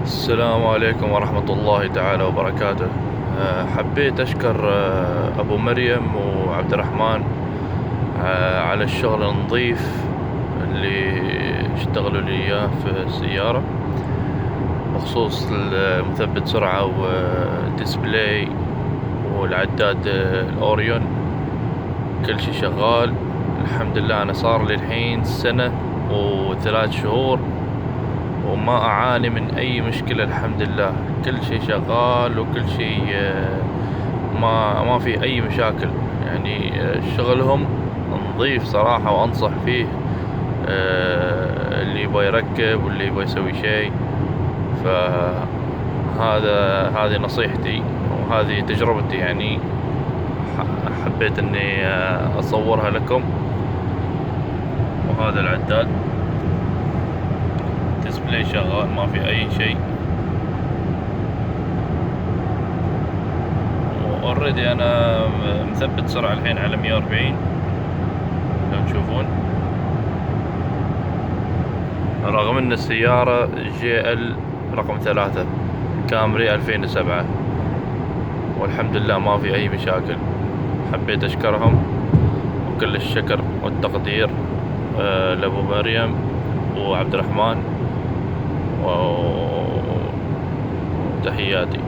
السلام عليكم ورحمة الله تعالى وبركاته. حبيت أشكر أبو مريم وعبد الرحمن على الشغل النظيف اللي اشتغلوا لي إياه في السيارة، بخصوص مثبت سرعة وديسبلاي والعداد الأوريون، كل شي شغال الحمد لله. أنا صار لي الحين سنة و3 شهور وما أعاني من أي مشكلة الحمد لله. كل شي شغال وكل شي ما في أي مشاكل، يعني شغلهم نظيف صراحة، وأنصح فيه اللي يبغى يركب واللي يبغى يسوي شي. هذه نصيحتي وهذه تجربتي، يعني حبيت اني اصورها لكم. وهذا العداد ديسبلاي شغال، ما في اي شيء. اوريدي انا مثبت سرعة الحين على 140 لو تشوفون، رغم ان السيارة GL رقم 3 كامري 2007، والحمد لله ما في اي مشاكل. حبيت اشكرهم وكل الشكر والتقدير لابو مريم وعبد الرحمن، وتحياتي.